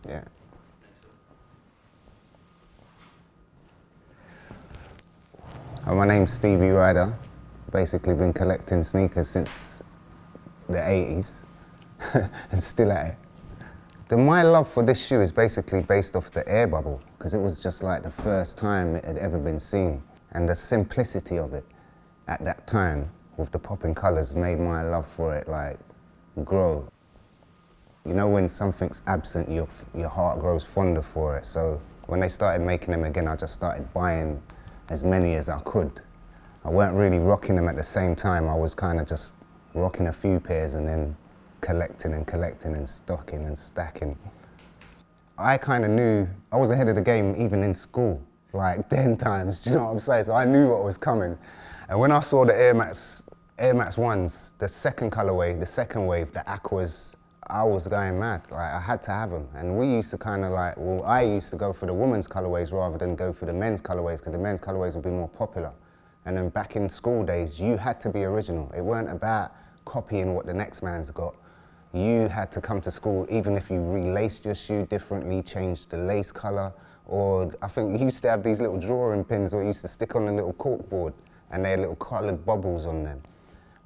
Yeah. My name's Stevey, Ryder. Basically been collecting sneakers since the 80s and still at it. My love for this shoe is basically based off the air bubble, because it was just like the first time it had ever been seen. And the simplicity of it at that time with the popping colours made my love for it like grow. You know, when something's absent, your heart grows fonder for it. So when they started making them again, I just started buying as many as I could. I weren't really rocking them at the same time. I was kind of just rocking a few pairs and then collecting and stocking and stacking. I kind of knew I was ahead of the game even in school, like 10 times, do you know what I'm saying? So I knew what was coming. And when I saw the Air Max 1s, the second colorway, the second wave, the aquas, I was going mad. Like, I had to have them. And we used to kind of like, well, I used to go for the women's colorways rather than go for the men's colorways, because the men's colorways would be more popular. And then back in school days, you had to be original. It weren't about copying what the next man's got. You had to come to school, even if you relaced your shoe differently, changed the lace color, or I think you used to have these little drawing pins where you used to stick on a little corkboard and they had little colored bubbles on them.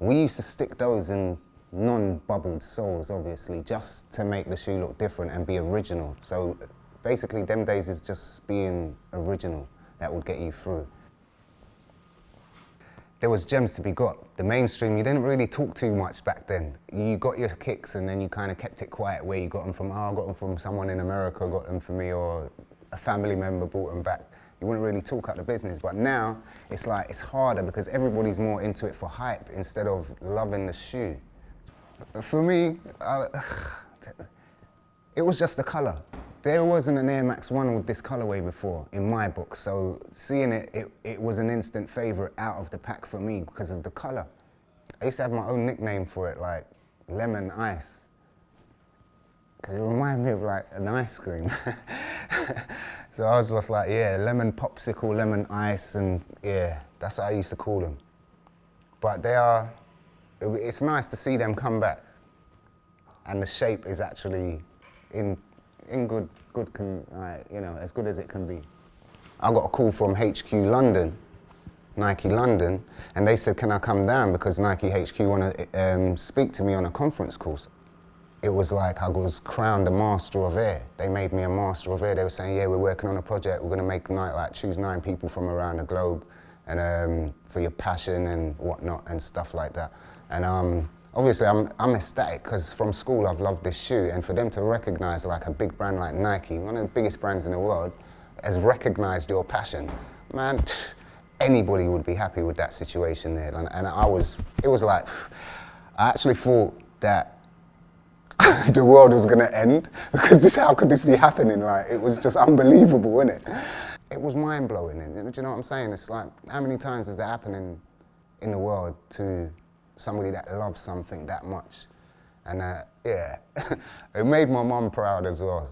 We used to stick those in non-bubbled soles, obviously, just to make the shoe look different and be original. So basically, them days is just being original that would get you through. There was gems to be got. The mainstream, you didn't really talk too much back then. You got your kicks and then you kind of kept it quiet where you got them from. Oh, I got them from someone in America, got them for me, or a family member bought them back. You wouldn't really talk out the business, but now it's like, it's harder because everybody's more into it for hype instead of loving the shoe. For me, it was just the color. There wasn't an Air Max 1 with this colorway before in my book, so seeing it was an instant favorite out of the pack for me because of the color. I used to have my own nickname for it, like Lemon Ice, because it reminded me of like an ice cream. So I was just like, yeah, lemon popsicle, lemon ice, and yeah, that's what I used to call them. But it's nice to see them come back, and the shape is actually in good, you know, as good as it can be. I got a call from HQ London, Nike London, and they said, can I come down because Nike HQ want to speak to me on a conference call. It was like I was crowned a master of air. They made me a master of air. They were saying, yeah, we're working on a project. We're going to choose 9 people from around the globe, and for your passion and whatnot and stuff like that. And obviously I'm ecstatic because from school I've loved this shoe, and for them to recognize like a big brand like Nike, one of the biggest brands in the world, has recognized your passion, man, anybody would be happy with that situation there. And it was like, I actually thought that the world was gonna end because how could this be happening? Like, it was just unbelievable, innit? It was mind-blowing, do you know what I'm saying? It's like, how many times does that happen in the world to somebody that loves something that much? And yeah, it made my mum proud as well.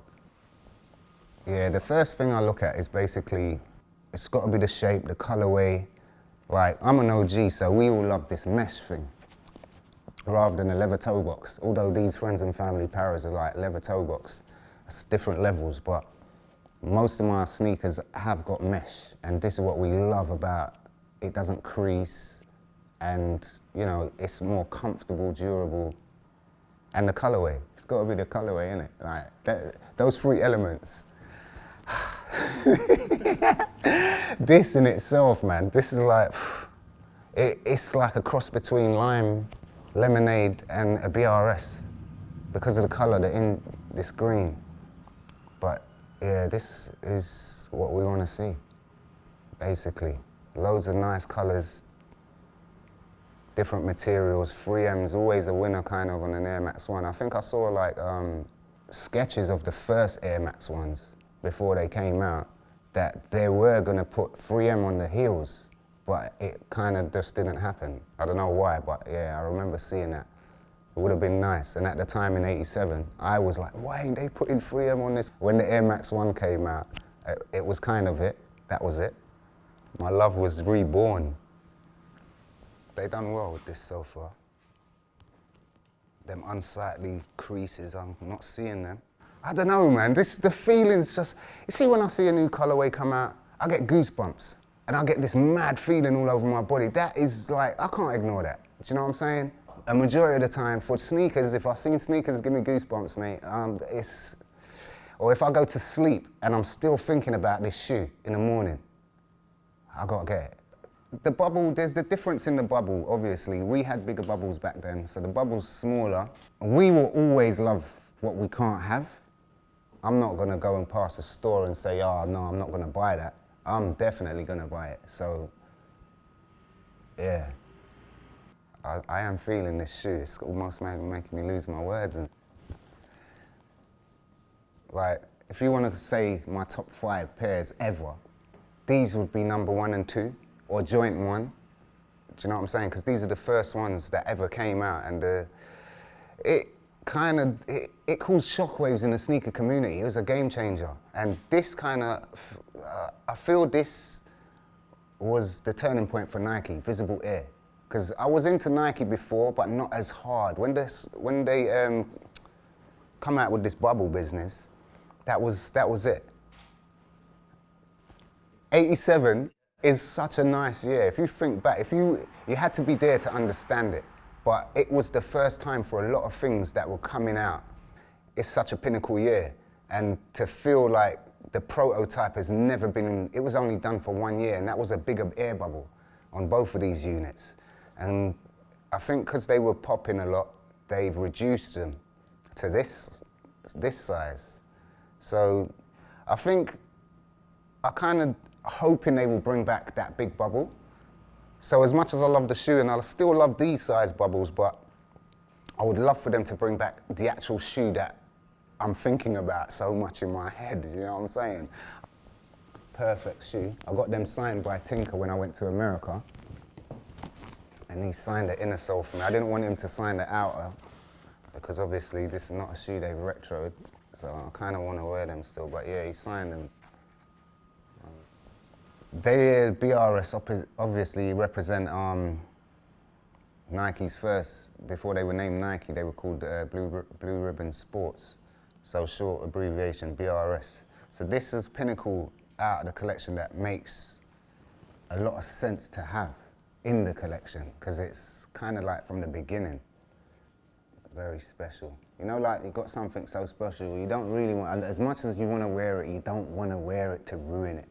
Yeah, the first thing I look at is basically, it's got to be the shape, the colorway. Like, I'm an OG, so we all love this mesh thing rather than a leather toe box. Although these friends and family paras are like leather toe box. It's different levels, but most of my sneakers have got mesh, and this is what we love about it. It doesn't crease, and you know, it's more comfortable, durable, and the colorway. It's got to be the colorway, innit? Like those 3 elements. This in itself, man, this is like, it's like a cross between 1Limeade and a BRS because of the color, this green. But yeah, this is what we want to see, basically. Loads of nice colors, different materials. 3M's always a winner kind of on an Air Max 1. I think I saw like sketches of the first Air Max 1s before they came out, that they were gonna put 3M on the heels, but it kind of just didn't happen. I don't know why, but yeah, I remember seeing that. It would have been nice. And at the time in '87, I was like, why ain't they putting 3M on this? When the Air Max 1 came out, it was kind of it. That was it. My love was reborn. They done well with this so far. Them unsightly creases, I'm not seeing them. I don't know, man. The feeling's just, you see when I see a new colorway come out, I get goosebumps. And I get this mad feeling all over my body. That is like, I can't ignore that. Do you know what I'm saying? A majority of the time for sneakers, if I've seen sneakers give me goosebumps, mate, or if I go to sleep and I'm still thinking about this shoe in the morning, I gotta get it. The bubble, there's the difference in the bubble, obviously. We had bigger bubbles back then, so the bubble's smaller. We will always love what we can't have. I'm not gonna go and pass a store and say, oh no, I'm not gonna buy that. I'm definitely gonna buy it, so yeah. I am feeling this shoe. It's almost making me lose my words. And like, if you want to say my top 5 pairs ever, these would be number 1 and 2, or joint 1. Do you know what I'm saying? Because these are the first ones that ever came out, and it caused shockwaves in the sneaker community. It was a game changer, and this kind of, I feel this was the turning point for Nike, Visible Air. Because I was into Nike before, but not as hard. When they come out with this bubble business, that was it. 87 is such a nice year. If you think back, you had to be there to understand it. But it was the first time for a lot of things that were coming out. It's such a pinnacle year. And to feel like the prototype has never been, it was only done for 1 year, and that was a bigger air bubble on both of these units. And I think because they were popping a lot, they've reduced them to this size. So I think I kind of hoping they will bring back that big bubble. So as much as I love the shoe, and I still love these size bubbles, but I would love for them to bring back the actual shoe that I'm thinking about so much in my head, you know what I'm saying? Perfect shoe. I got them signed by Tinker when I went to America. And he signed the inner sole for me. I didn't want him to sign the outer because obviously this is not a shoe they've retroed, so I kind of want to wear them still, but yeah, he signed them. They, BRS, obviously represent Nike's first, before they were named Nike, they were called Blue Ribbon Sports, so short abbreviation, BRS. So this is pinnacle out of the collection that makes a lot of sense to have in the collection, because it's kind of like from the beginning, very special. You know, like you've got something so special, you don't really want, as much as you want to wear it, you don't want to wear it to ruin it.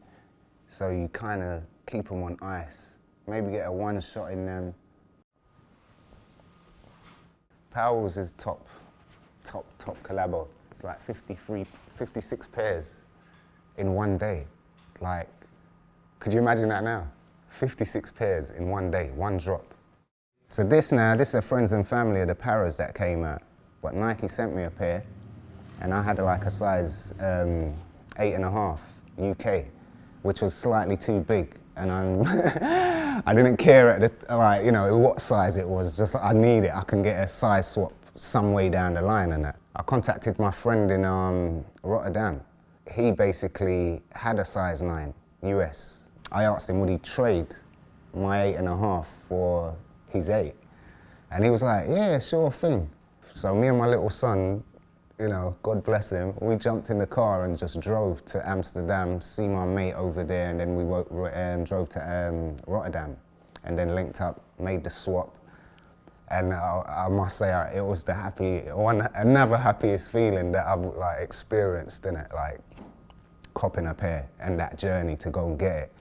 So you kind of keep them on ice. Maybe get a 1 shot in them. Powell's is top collabo. It's like 56 pairs in 1 day. Like, could you imagine that now? 56 pairs in 1 day, 1 drop. So this is a friends and family of the Paras that came out. But Nike sent me a pair, and I had like a size 8.5 UK, which was slightly too big. And I didn't care at the, like, you know, what size it was, just I need it. I can get a size swap some way down the line and that. I contacted my friend in Rotterdam. He basically had a size 9 US. I asked him would he trade my 8.5 for his 8. And he was like, yeah, sure thing. So me and my little son, you know, God bless him, we jumped in the car and just drove to Amsterdam, see my mate over there, and then we drove to Rotterdam, and then linked up, made the swap. And I must say, it was another happiest feeling that I've like experienced, innit? Like copping a pair and that journey to go and get it.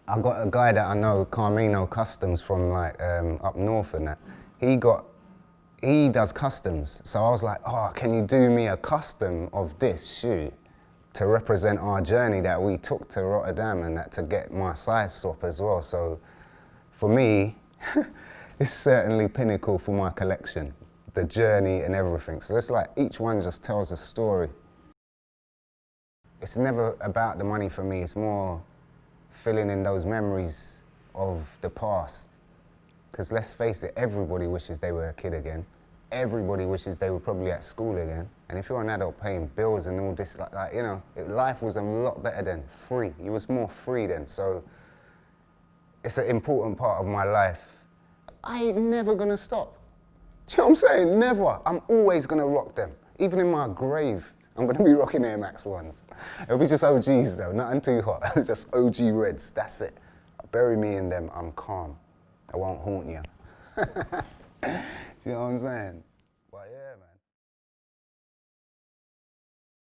I got a guy that I know, Carmino Customs, from like up north and that. He does customs. So I was like, oh, can you do me a custom of this shoe to represent our journey that we took to Rotterdam and that to get my size swap as well. So for me, it's certainly pinnacle for my collection, the journey and everything. So it's like each one just tells a story. It's never about the money for me, it's more filling in those memories of the past. Because let's face it, everybody wishes they were a kid again. Everybody wishes they were probably at school again. And if you're an adult paying bills and all this, like you know, life was a lot better then, free. You was more free then. So it's an important part of my life. I ain't never gonna stop. Do you know what I'm saying? Never. I'm always gonna rock them, even in my grave. I'm gonna be rocking Air Max 1s. It'll be just OGs though, nothing too hot. Just OG reds, that's it. Bury me in them, I'm calm. I won't haunt you. Do you know what I'm saying?